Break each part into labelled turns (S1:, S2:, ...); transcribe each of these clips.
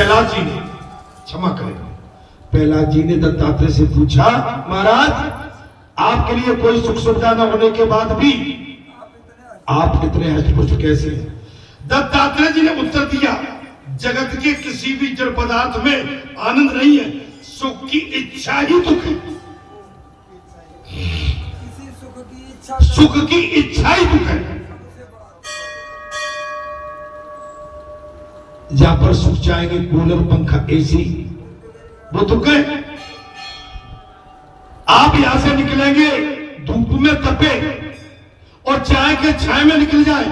S1: प्रहलाद जी ने, क्षमा करेगा, प्रहलाद जी ने दत्तात्रेय से पूछा, महाराज आपके लिए कोई सुख सुविधा न होने के बाद भी आप इतने हष्टपुष्ट कैसे? दत्तात्रेय जी ने उत्तर दिया, जगत के किसी भी जड़ पदार्थ में आनंद नहीं है, सुख की इच्छा ही दुख है। सुख की इच्छा ही दुख है। जहां पर सुख चाहेंगे कूलर पंखा एसी, वो दुख है। आप यहां से निकलेंगे धूप में तपे और चाय के छाए में निकल जाए,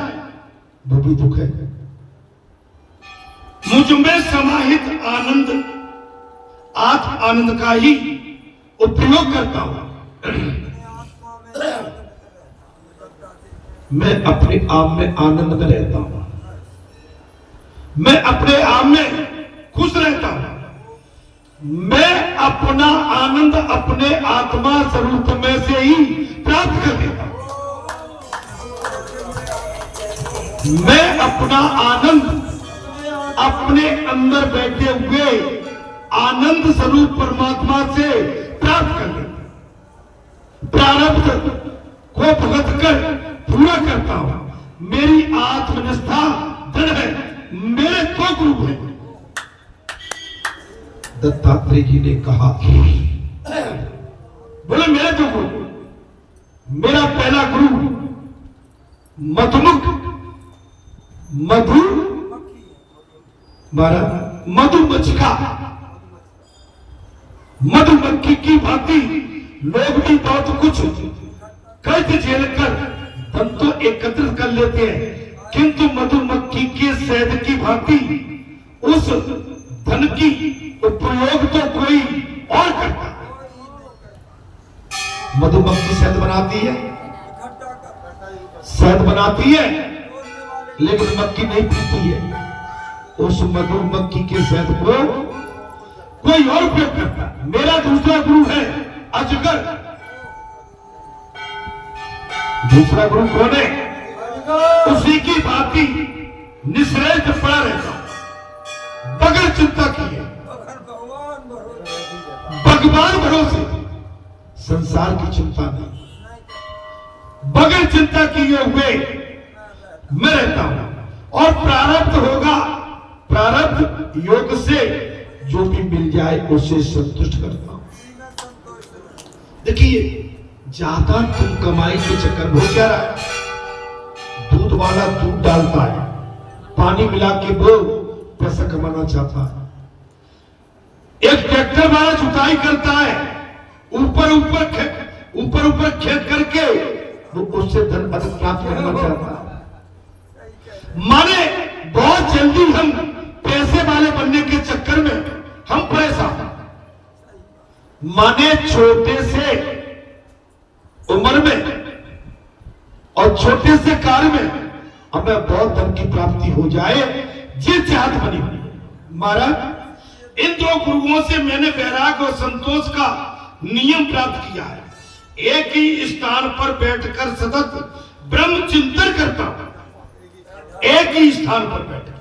S1: वो भी दुख है। मुझ में समाहित आनंद, आत्म आनंद का ही उपयोग करता हूं। मैं अपने आप में आनंद में रहता हूं, मैं अपने आप में खुश रहता हूं। मैं अपना आनंद अपने आत्मा स्वरूप में से ही प्राप्त कर लेता हूं। मैं अपना आनंद अपने अंदर बैठे हुए आनंद स्वरूप परमात्मा से प्राप्त कर लेता हूं। प्रारब्ध को भुगत कर पूरा करता हूं। मेरी आत्मनिष्ठा दृढ़ है। मेरे दो गुरु हैं। दत्तात्रेय जी ने कहा, बोले मेरे दो गुरु, मेरा पहला गुरु मधुमुख मधुमक्खी, मधुमक्खी की भांति लोग भी बहुत कुछ कष्ट झेल कर धन तो एकत्रित कर लेते हैं, किंतु मधुमक्खी के शहद की भांति उस धन की उपयोग तो कोई और करता है। मधुमक्खी शहद बनाती है, शहद बनाती है, लेकिन मक्खी नहीं पीती है। उस मधुमक्खी के शहद को कोई और उपयोग करता है। मेरा दूसरा गुरु है अजगर। दूसरा गुरु कौन है? उसी की भांति निश्रेष्ठ पड़ा रहता हूं, बगैर चिंता किए, भगवान भरोसे, संसार की चिंता नहीं, बगैर चिंता किए हुए मैं रहता हूं। और प्रारब्ध होगा, प्रारब्ध योग से जो भी मिल जाए उसे संतुष्ट करता हूं। देखिए, ज्यादा तुम कमाई के चक्कर में हो क्या रहा है? दूध वाला दूध डालता है, पानी मिला के वो पैसा कमाना चाहता है। एक ट्रैक्टर वाला जुताई करता है, ऊपर ऊपर खेत करके वो उससे धन अधिक प्राप्त करना चाहता है। माने बहुत जल्दी हम पैसे वाले बनने के चक्कर में हम परेशान। माने छोटे से उम्र में और छोटे से कार्य में हमें बहुत धन की प्राप्ति हो जाए, ये चाहत बनी हुई। महाराज, इन दो गुरुओं से मैंने वैराग्य और संतोष का नियम प्राप्त किया है। एक ही स्थान पर बैठकर सतत ब्रह्म चिंतन करता हूं। एक ही स्थान पर बैठकर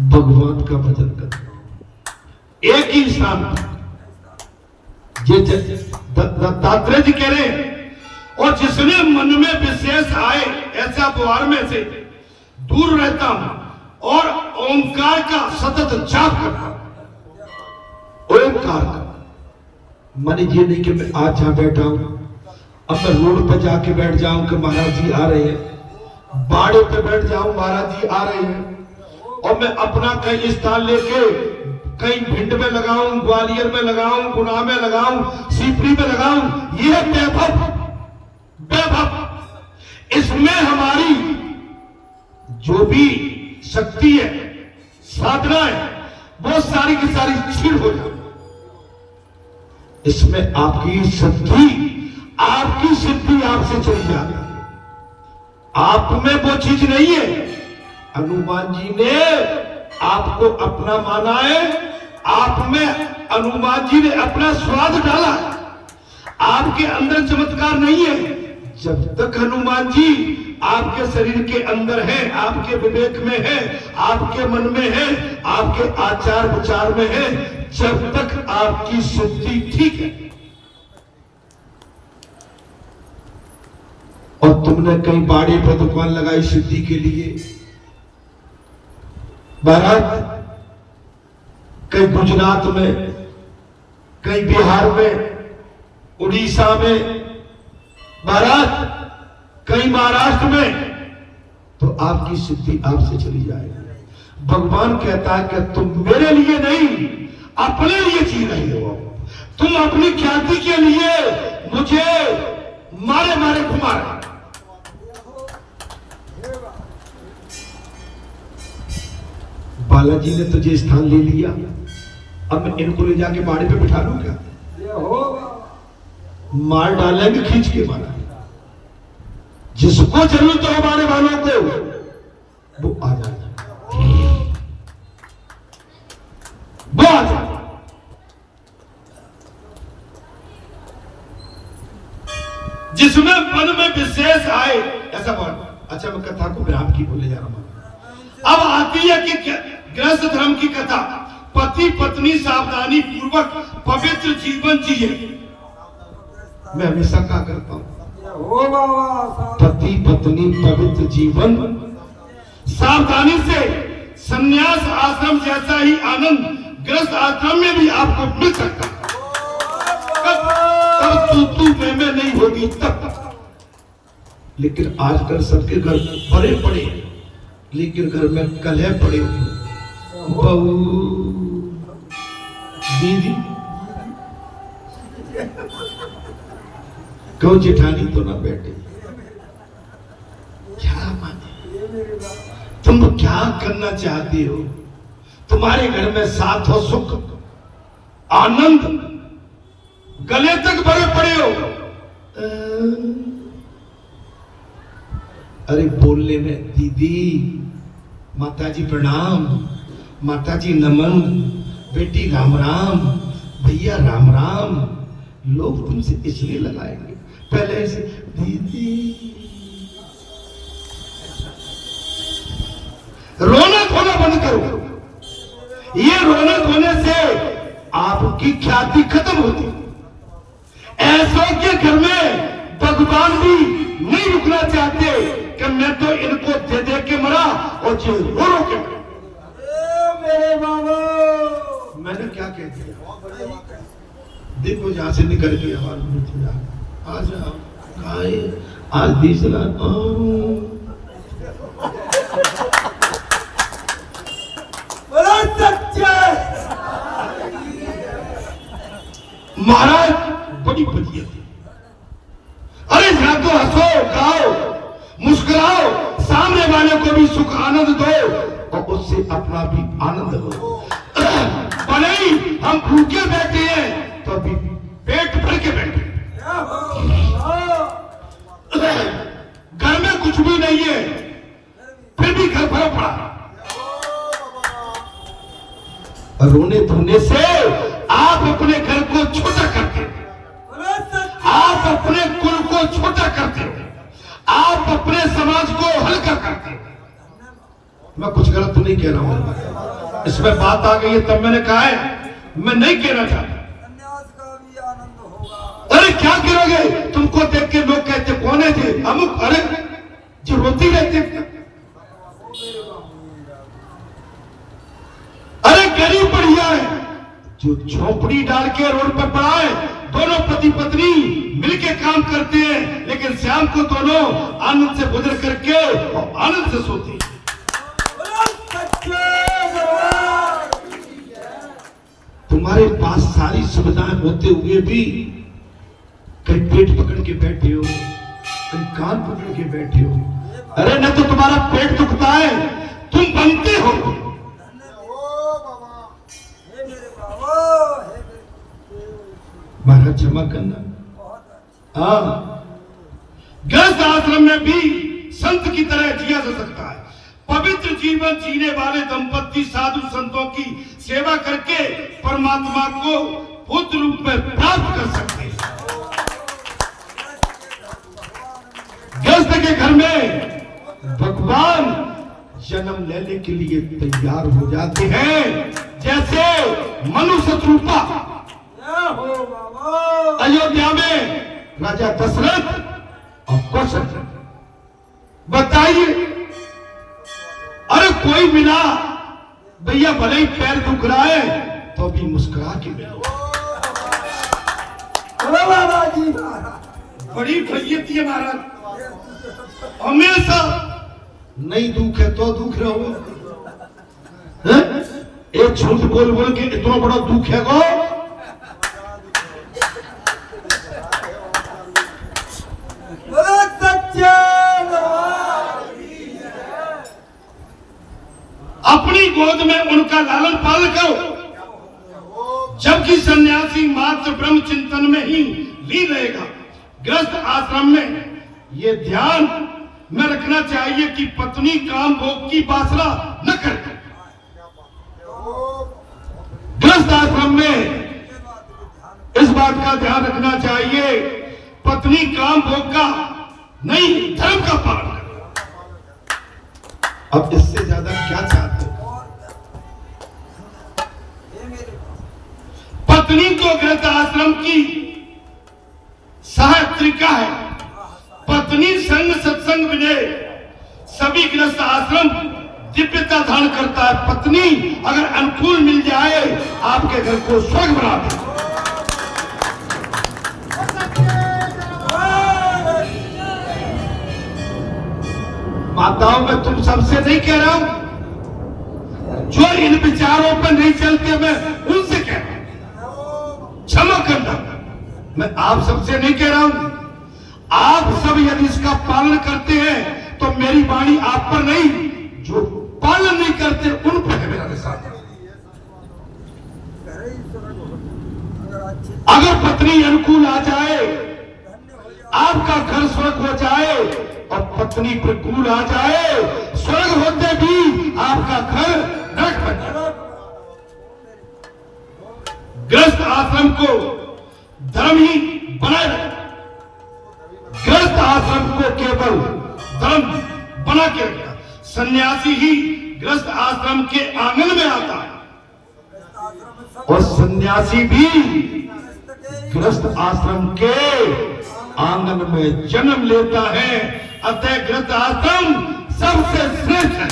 S1: भगवान का भजन करता हूं। एक ही स्थान पर। दत्तात्रेय जी कह रहे हैं, और जिसने मन में विशेष आए ऐसा व्यवहार में से दूर रहता हूं और ओंकार का सतत जाप करता हूं। ओंकार का मन ये नहीं कि मैं आज जहां बैठा हूं, अब मैं रोड पर जाके बैठ जाऊं कि महाराज जी आ रहे हैं, बाड़े पे बैठ जाऊं महाराज जी आ रहे हैं, और मैं अपना कहीं स्थान लेके कहीं भिंड में लगाऊं, ग्वालियर में लगाऊं, गुना में लगाऊं, सीपरी में लगाऊं, यह वैभव, इसमें हमारी जो भी शक्ति है, साधना है, वो सारी की सारी छीन हो जाती। इसमें आपकी सिद्धि आपसे चली जाती है। आप में वो चीज नहीं है। हनुमान जी ने आपको अपना माना है, आप में हनुमान जी ने अपना स्वाद डाला है। आपके अंदर चमत्कार नहीं है। जब तक हनुमान जी आपके शरीर के अंदर है, आपके विवेक में है, आपके मन में है, आपके आचार विचार में है, जब तक आपकी शुद्धि ठीक है। और तुमने कई बाड़े पर दुकान लगाई शुद्धि के लिए, भारत कई गुजरात में, कई बिहार में, उड़ीसा में, भारत कई महाराष्ट्र में, तो आपकी शुद्धि आपसे चली जाएगी। भगवान कहता है कि तुम मेरे लिए नहीं अपने लिए जी रहे हो, तुम अपनी ख्याति के लिए मुझे मारे मारे घुमा रहे। बालाजी ने तुझे स्थान ले लिया, अब मैं इनको ले जाके बाड़े पे बिठा लूं क्या? मार डालेंगे खींच के मारा। जिसको जरूरत हो हमारे वालों को वो आ जाए, वो आ जाए। जिसमें मन में विशेष आए ऐसा बोल। अच्छा, मैं कथा को विराम की बोले जा रहा हूं। अब आती है कि गृहस्थ धर्म की कथा। पति पत्नी सावधानी पूर्वक पवित्र जीवन जिए। मैं हमेशा क्या करता हूं, पति पत्नी पवित्र जीवन सावधानी से, संन्यास आश्रम जैसा ही आनंद गृहस्थ आश्रम में भी आपको मिल सकता है। तब तू मैं नहीं होगी तब। लेकिन आजकल सबके घर बड़े बड़े, लेकिन घर में कलह पड़े हुए। बहू दीदी क्यों जेठानी तो ना बैठे, क्या माने, तुम क्या करना चाहती हो? तुम्हारे घर में साथ हो, सुख आनंद, गले तक भरे पड़े हो। अरे बोलने में दीदी, माताजी प्रणाम, माताजी नमन, बेटी राम राम, भैया राम राम, लोग तुमसे इसलिए लगाएंगे। पहले ऐसे दीदी, रोना धोना बंद करो। ये रोना धोने से आपकी ख्याति खत्म होती। ऐसों के घर में भगवान भी नहीं रुकना चाहते कि मैं तो इनको दे दे के मरा और जो रो रो के मरा। मेरे बाबा, मैंने क्या कह दिया? देखो जहां से निकल के आवाज नहीं, आ जाओ, आज तीसरा महाराज बड़ी बढ़िया थी। अरे यहां तो हंसो, गाओ, मुस्कुराओ, सामने वाले को भी सुख आनंद दो और उससे अपना भी आनंद लो। भले ही हम भूखे बैठे हैं तो अभी पेट भर के बैठे, घर में कुछ भी नहीं है फिर भी घर भरा पड़ा। रोने धोने से आप अपने घर को छोटा करते हो, आप अपने कुल को छोटा करते हो, आप अपने समाज को हल्का करते हो। मैं कुछ गलत तो नहीं कह रहा हूं, इसमें बात आ गई है तब मैंने कहा है, मैं नहीं कहना चाहता। अरे क्या करोगे? तुमको देख के लोग कहते कौन है थे अमुक, अरे जो रोती रहती। अरे गरीब बढ़िया है जो झोपड़ी डाल के रोड पर पड़ा है। दोनों पति पत्नी मिलके काम करते हैं, लेकिन शाम को दोनों आनंद से गुजर करके और आनंद से सोते हैं। तुम्हारे पास सारी सुविधाएं होते हुए भी कहीं पेट पकड़ के बैठे हो, कहीं कान पकड़ के बैठे हो। अरे न तो तुम्हारा पेट दुखता है, तुम बनते हो। महाराज क्षमा करना। हाँ, गृहस्थ आश्रम में भी संत की तरह जिया जा सकता है। पवित्र जीवन जीने वाले दंपति साधु संतों की सेवा करके परमात्मा को पुत्र रूप में प्राप्त कर सकते हैं। गृहस्थ के घर में भगवान जन्म लेने के लिए तैयार हो जाते हैं। जैसे मनु शत्रुपा अयोध्या में राजा दशरथ और कौशल। बताइए, अरे कोई मिला भैया, भले ही पैर दुख रहा है तो भी मुस्कुरा के मिलो। बड़ी फैयत है महाराज, हमेशा नहीं दुख है तो दुख रहो। एक झूठ बोल बोल के इतना बड़ा दुख है गो। अपनी गोद में उनका लालन पालन करो, जबकि सन्यासी मात्र ब्रह्म चिंतन में ही लीन रहेगा। गृहस्थ आश्रम में ये ध्यान में रखना चाहिए कि पत्नी काम भोग की वासना न करे। गृहस्थ आश्रम में इस बात का ध्यान रखना चाहिए, पत्नी काम भोग का नहीं, धर्म का पालन करे। अब इससे ज्यादा क्या चाहते हो? पत्नी तो गृहस्थ आश्रम की सहायत्रिका है। पत्नी संग सत्संग विनय सभी गृहस्थ आश्रम दिव्यता धारण करता है। पत्नी अगर अनुकूल मिल जाए, आपके घर को स्वर्ग बना दे। माताओं में तुम सबसे नहीं कह रहा हूं, जो इन विचारों पर नहीं चलते मैं उनसे कह रहा हूं, क्षमा करना। मैं आप सबसे नहीं कह रहा हूं। आप सब यदि इसका पालन करते हैं तो मेरी वाणी आप पर नहीं, जो पालन नहीं करते उन पर है मेरा निशान। अगर पत्नी अनुकूल आ जाए, आपका घर स्वर्ग हो जाए, और पत्नी प्रतिकूल आ जाए, स्वर्ग होते भी आपका घर नरक बन जाए। गृहस्थ आश्रम को धर्म ही बनाए रखा। गृहस्थ आश्रम को केवल धर्म बना के रखा। सन्यासी ही गृहस्थ आश्रम के आंगन में आता है, और सन्यासी भी गृहस्थ आश्रम के आंगन में जन्म लेता है। अतः गृहस्थ आश्रम सबसे श्रेष्ठ है।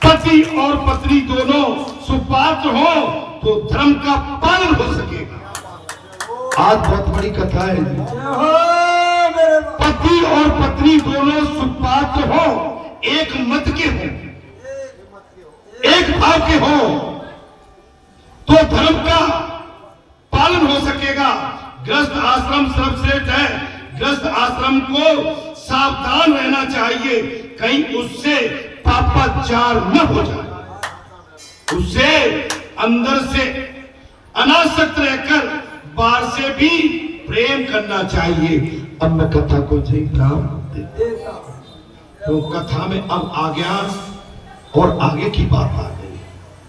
S1: पति और पत्नी दोनों सुपात्र हो तो धर्म का पालन हो सकेगा। आज बहुत बड़ी कथा है। पति और पत्नी दोनों सुपात्र हो, एक मत के हो, एक भाव के हो, तो धर्म का पालन हो सकेगा। गृहस्थ आश्रम सर्वश्रेष्ठ है। गृहस्थ आश्रम को सावधान रहना चाहिए, कहीं उससे पापाचार न हो जाए। उससे अंदर से अनासक्त रहकर बाहर से भी प्रेम करना चाहिए। अब मैं कथा को सही नाम देता हूं, तो कथा में अब आ गया और आगे की बात आ गई।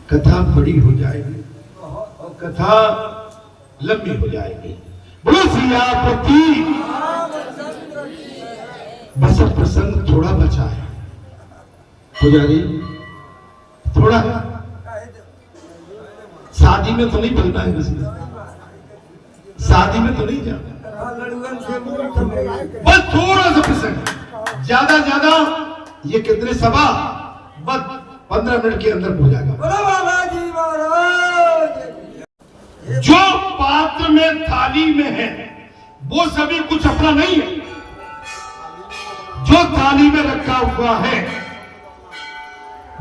S1: कथा बड़ी हो जाएगी और कथा लंबी हो जाएगी। बोलो सियापति। बस प्रसंग थोड़ा बचा है पुजारी, थोड़ा। शादी में तो नहीं बनना है, शादी में तो नहीं जाना, बस थोड़ा सा प्रसंग, ज्यादा ये कितने सभा, बस 15 मिनट के अंदर हो जाएगा। जो पात्र में थाली में है वो सभी कुछ अपना नहीं है। जो थाली में रखा हुआ है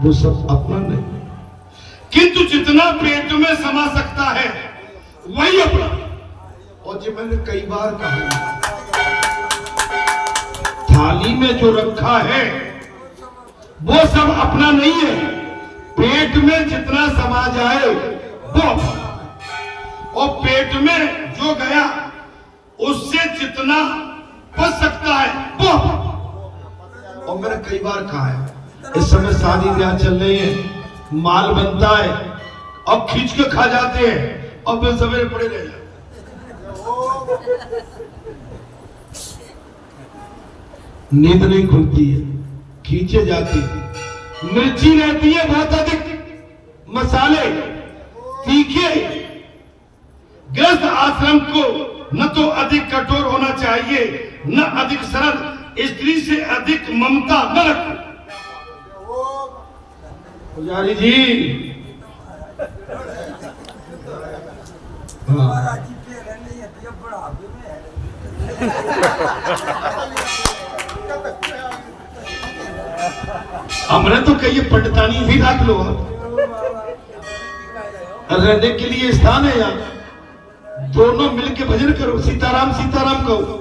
S1: वो सब अपना नहीं, किंतु जितना पेट में समा सकता है वही अपना। और जो मैंने कई बार कहा, थाली में जो रखा है वो सब अपना नहीं है। पेट में जितना समा जाए वो अपना, और पेट में जो गया उससे जितना बच सकता है वो अपना। और मैंने कई बार कहा है, इस समय शादी ब्याह चल रही है, माल बनता है, अब खींच के खा जाते हैं और फिर सवेरे पड़े रह जाते। नींद नहीं खुलती है, खींचे जाती है, मिर्ची रहती है बहुत अधिक, मसाले तीखे। गृहस्थ आश्रम को न तो अधिक कठोर होना चाहिए न अधिक सरल। स्त्री से अधिक ममता न रखो। पुजारी जी हाँ। हमने तो कही पंडितानी भी रख लो, रहने के लिए स्थान है यहाँ, दोनों मिलके भजन करो, सीताराम सीताराम कहो।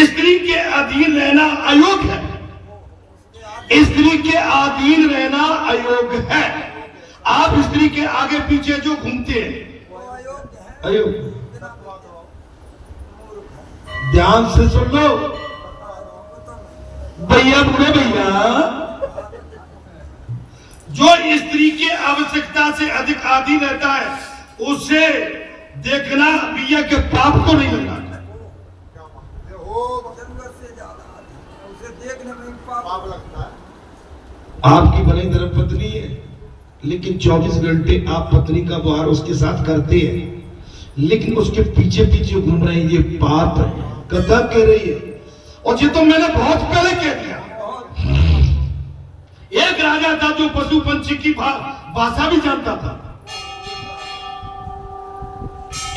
S1: स्त्री के अधीन रहना अयोग्य है, स्त्री के अधीन रहना अयोग्य है। आप स्त्री के आगे पीछे जो घूमते हैं अयोग्य। ध्यान से सुन लो भैया, बूढ़े भैया, जो स्त्री के आवश्यकता से अधिक आदि रहता है उसे देखना भैया के पाप को नहीं लगना। आपकी बड़ी धर्मपत्नी है लेकिन 24 घंटे आप पत्नी का व्यवहार उसके साथ करते हैं, लेकिन उसके पीछे पीछे घूम रहे हैं, ये पाप है। कथा कह रही है, और ये तो मैंने बहुत पहले कह दिया। एक राजा था जो पशु पंछी की भाषा भी जानता था।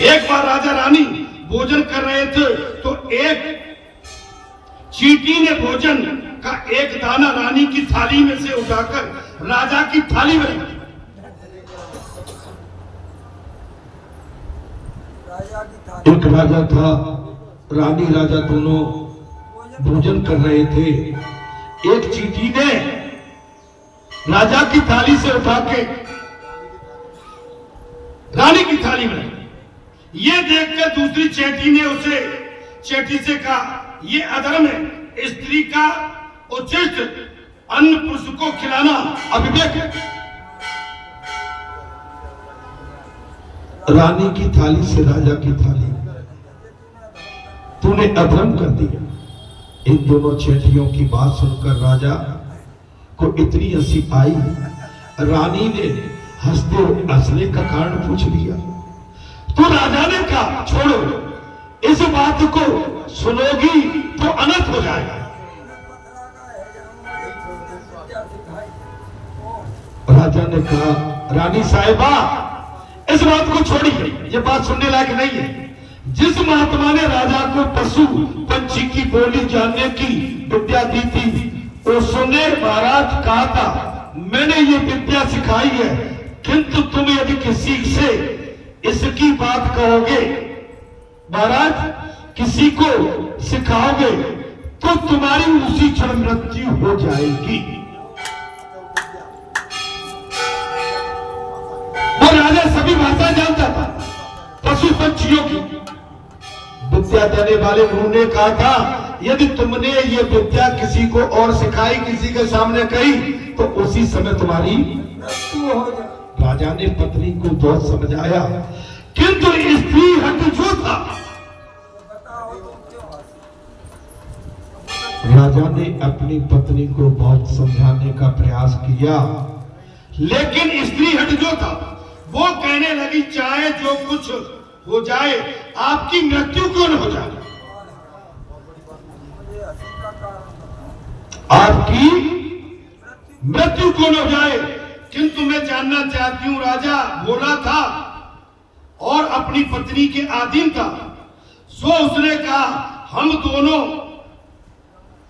S1: एक बार राजा रानी भोजन कर रहे थे तो एक चींटी ने भोजन का एक दाना रानी की थाली में से उठाकर राजा की थाली में रख दिया। एक राजा था, रानी राजा दोनों भोजन कर रहे थे। एक चींटी ने राजा की थाली से उठा के रानी की थाली में रख दिया। ये देखकर दूसरी चेटी ने उसे चेटी से कहा, ये अधर्म है, स्त्री का उचित अन्न पुरुष को खिलाना अविवेक है। रानी की थाली से राजा की थाली तूने अधर्म कर दिया। इन दोनों चेटियों की बात सुनकर राजा को इतनी हंसी आई, रानी ने हंसते हंसने का कारण पूछ लिया। तो राजा ने कहा, छोड़ो, इस बात को सुनोगी तो अनर्थ हो जाएगा। राजा ने कहा, रानी साहिबा इस बात को छोड़िए, ये बात सुनने लायक नहीं है। जिस महात्मा ने राजा को पशु पंछी की बोली जानने की विद्या दी थी, उसने महाराज कहा था, मैंने ये विद्या सिखाई है, किंतु तुम यदि किसी से इसकी बात कहोगे, महाराज किसी को सिखाओगे तो तुम्हारी उसी क्षण मृत्यु हो जाएगी। वो राजा सभी भाषा जानता था पशु पंछियों की। विद्या देने वाले गुरु ने कहा था, यदि तुमने ये विद्या किसी को और सिखाई, किसी के सामने कही, तो उसी समय तुम्हारी मृत्यु हो जाए। राजा ने पत्नी को बहुत समझाया, किंतु स्त्री हट जो था, राजा ने अपनी पत्नी को बहुत समझाने का प्रयास किया, लेकिन स्त्री हट जो था वो कहने लगी, चाहे जो कुछ हो जाए आपकी मृत्यु क्यों न हो जाए, आपकी मृत्यु क्यों न हो जाए। किंतु मैं जानना चाहती हूं, राजा बोला था और अपनी पत्नी के अधीन था, सो उसने कहा हम दोनों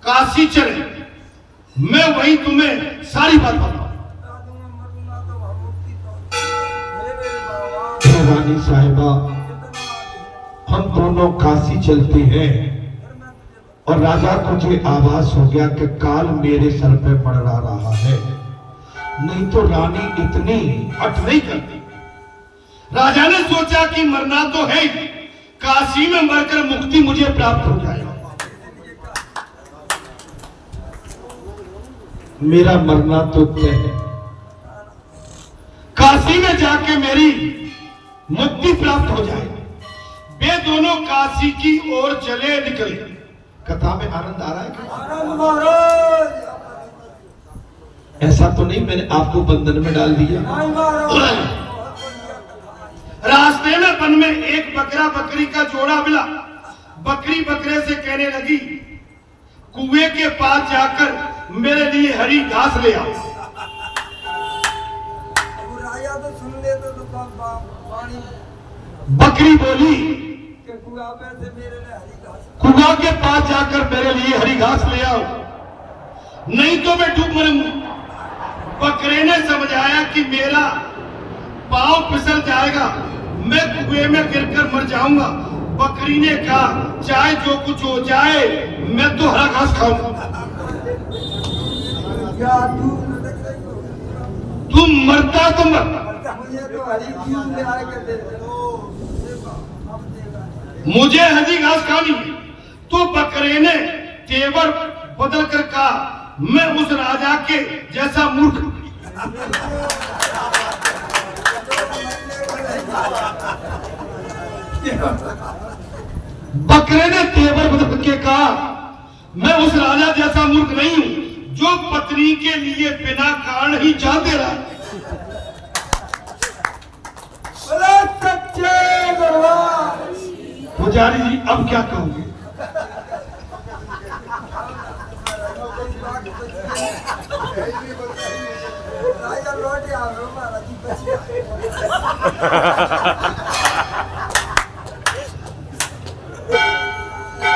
S1: काशी चले, मैं वही तुम्हें सारी बात बताऊं। रानी साहिबा, हम दोनों काशी चलते हैं। और राजा को जो आभास हो गया कि काल मेरे सर पे मंडरा रहा है, नहीं तो रानी इतनी हट नहीं करती। राजा ने सोचा कि मरना तो है, काशी में मरकर मुक्ति मुझे प्राप्त हो जाएगा, मेरा मरना तो तय है। काशी में जाके मेरी मुक्ति प्राप्त हो जाए। वे दोनों काशी की ओर चले निकले। कथा में आनंद आ रहा है क्या? ऐसा तो नहीं मैंने आपको बंधन में डाल दिया। रास्ते में वन में एक बकरा बकरी का जोड़ा मिला। बकरी बकरे से कहने लगी, कुएं के पास जाकर मेरे लिए हरी घास ले आओ। बकरी बोली, कुआ के पास जाकर मेरे लिए हरी घास ले आओ, नहीं तो मैं डूब मरूंगा। बकरे ने समझाया कि मेरा पांव फिसल जाएगा, मैं कुएं में गिरकर मर जाऊंगा। बकरी ने कहा, चाहे जो कुछ हो जाए मैं तो हरा घास खाऊंगा। तुम मरता तो मर, मुझे हरी घास खानी। तो बकरे ने तेवर बदल कर कहा, मैं उस राजा के जैसा मूर्ख। बकरे ने तेवर बदल के कहा, मैं उस राजा जैसा मूर्ख नहीं हूं जो पत्नी के लिए बिना कारण ही जाते रहा। पुजारी जी अब क्या कहोगे?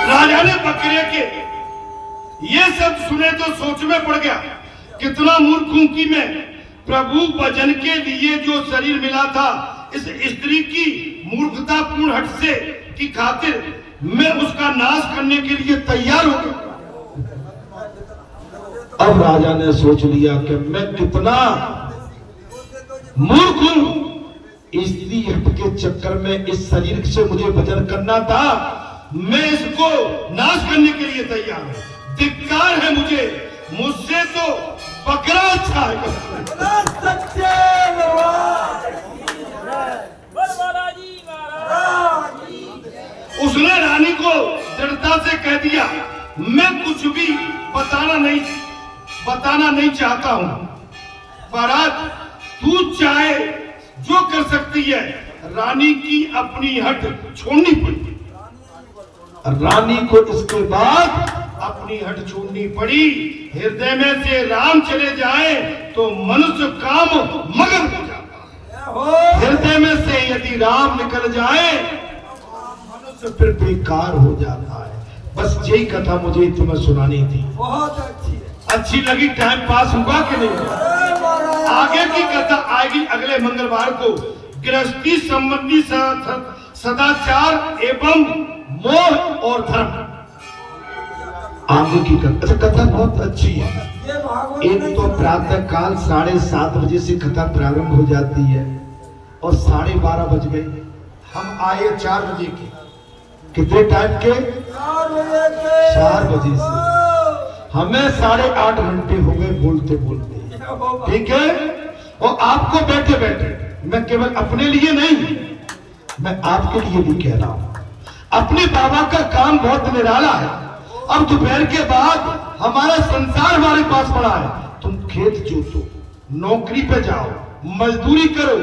S1: राजा ने बकरे के ये सब सुने तो सोच में पड़ गया, कितना मूर्ख हूं कि मैं प्रभु भजन के लिए जो शरीर मिला था, इस स्त्री की मूर्खतापूर्ण हट से की खातिर मैं उसका नाश करने के लिए तैयार हो गया। अब राजा ने सोच लिया कि मैं कितना मूर्ख हूं, स्त्री हट के चक्कर में इस शरीर से मुझे भजन करना था, मैं इसको नाश करने के लिए तैयार हूं। धिक्कार है मुझे, मुझसे तो बकरा अच्छा है। उसने रानी को दृढ़ता से कह दिया, मैं कुछ भी बताना नहीं चाहता हूं, पर आज तू चाहे जो कर सकती है। रानी की अपनी हट छोड़नी पड़ी। रानी को इसके बाद अपनी हट छोड़नी पड़ी। हृदय में से राम चले जाए तो मनुष्य काम मगन हो जाता है। हृदय में से यदि राम निकल जाए मनुष्य फिर बेकार हो जाता है। बस यही कथा मुझे तुम्हें सुनानी थी। बहुत अच्छी लगी? टाइम पास हुआ कि नहीं हुआ? आगे की कथा आएगी अगले मंगलवार को। गृहस्थी संबंधी सदाचार एवं मोह और धर्म आगे की कथा। अच्छा, कथा बहुत अच्छी है। एक तो प्रातः काल 7:30 बजे से कथा प्रारंभ हो जाती है और 12:30 बज गए। हम आए 4 बजे के। कितने टाइम के? 4 बजे से हमें 8.5 घंटे हो गए बोलते बोलते। ठीक है? और आपको बैठे बैठे मैं केवल अपने लिए नहीं, मैं आपके लिए भी कह रहा हूं। अपने बाबा का काम बहुत निराला है। अब दोपहर के बाद हमारा संसार हमारे पास पड़ा है। तुम खेत जोतो, नौकरी पे जाओ, मजदूरी करो।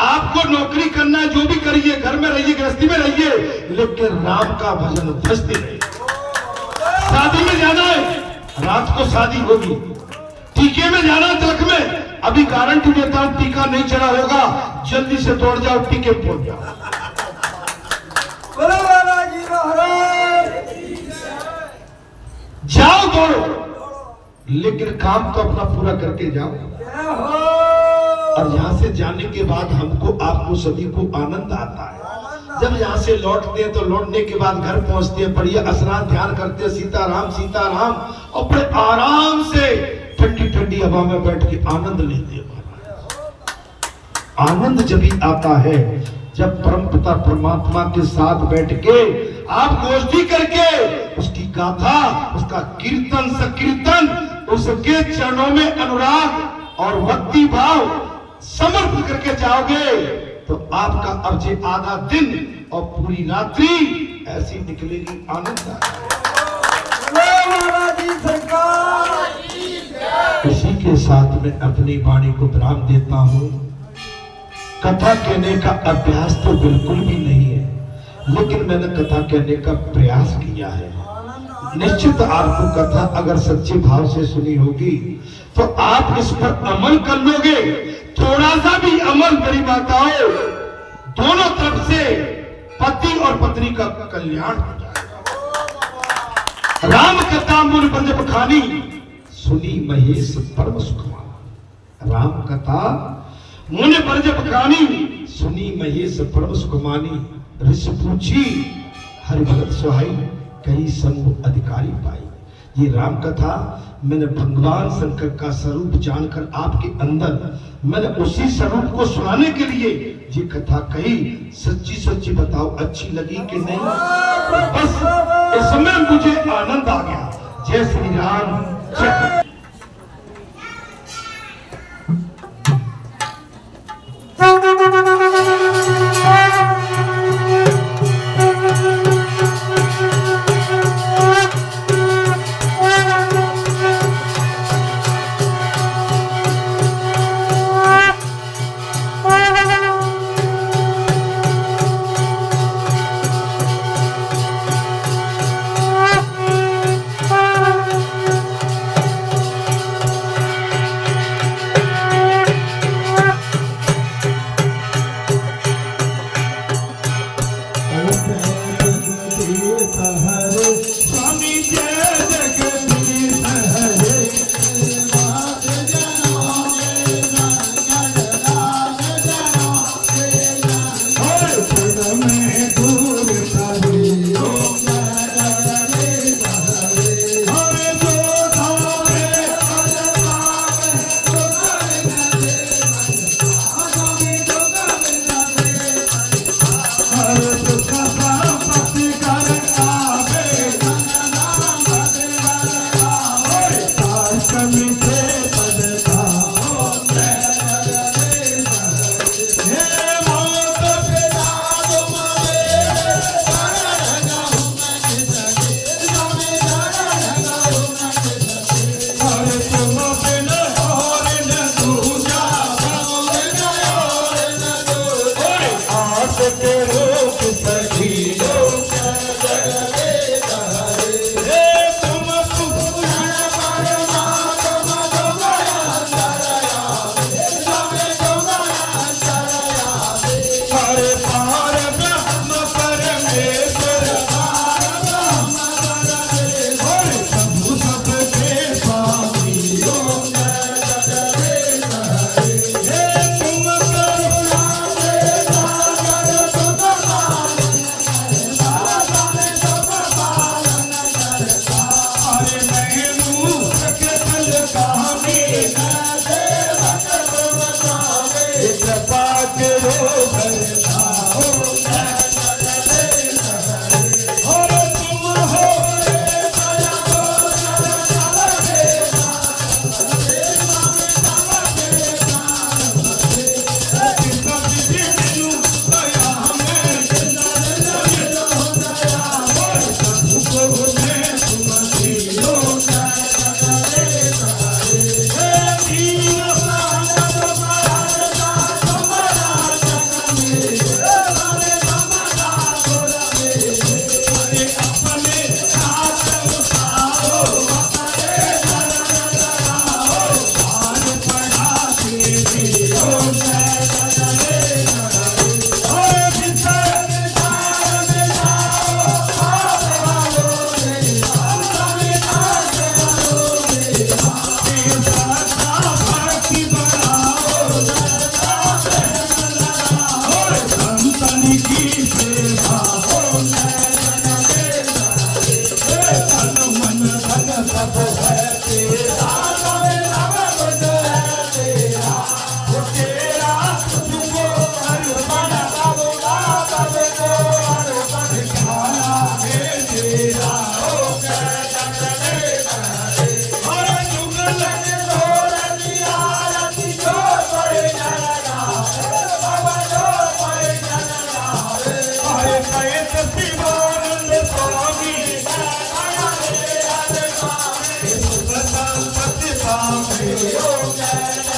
S1: आपको नौकरी करना है, जो भी करिए, घर में रहिए, गृहस्थी में रहिए, लेकिन राम का भजन भजते रहिए। शादी में जाना है, रात को शादी होगी। टीके में जाना, तिलक में, अभी गारंटी देता हूं टीका नहीं चढ़ा होगा, जल्दी से दौड़ जाओ, टीके पहुंच जाओ। जाओ दौड़ो, लेकिन काम तो अपना पूरा करके जाओ। और यहाँ से जाने के बाद हमको, आपको सभी को आनंद आता है। जब यहाँ से लौटते हैं तो लौटने के बाद घर पहुंचते हैं, बढ़िया स्नान ध्यान करते हैं, सीताराम सीताराम, और बड़े आराम से ठंडी ठंडी हवा में बैठ के आनंद लेते हैं। आनंद जब ही आता है जब परमपिता परमात्मा के साथ बैठ के आप गोष्ठी करके उसकी गाथा, उसका कीर्तन संकीर्तन, उसके चरणों में अनुराग और भक्ति भाव समर्पित करके जाओगे तो आपका अब जे आधा दिन और पूरी रात्रि ऐसी निकलेगी आनंद। इसी के साथ में अपनी वाणी को विराम देता हूं। कथा कहने का अभ्यास तो बिल्कुल भी नहीं है, लेकिन मैंने कथा कहने का प्रयास किया है। निश्चित आपको कथा अगर सच्चे भाव से सुनी होगी तो आप इस पर अमल कर लोगे। थोड़ा सा भी अमल मेरी माताओं, दोनों तरफ से पति और पत्नी का कल्याण हो जाएगा। राम कथा मुनि ब्रज बखानी सुनी महेश परम सुखमानी। राम कथा मुनि ब्रज बखानी सुनी महेश परम सुखमानी। ऋष पूछी हरि भगत सुहाई, कई समूह अधिकारी पाई। ये राम कथा मैंने भगवान शंकर का स्वरूप जानकर आपके अंदर मैंने उसी स्वरूप को सुनाने के लिए ये कथा कही। सच्ची सच्ची बताओ अच्छी लगी कि नहीं? बस इसमें मुझे आनंद आ गया। जय श्री राम। जय आए सचिदानंद स्वामी सदा सत्य स्वामी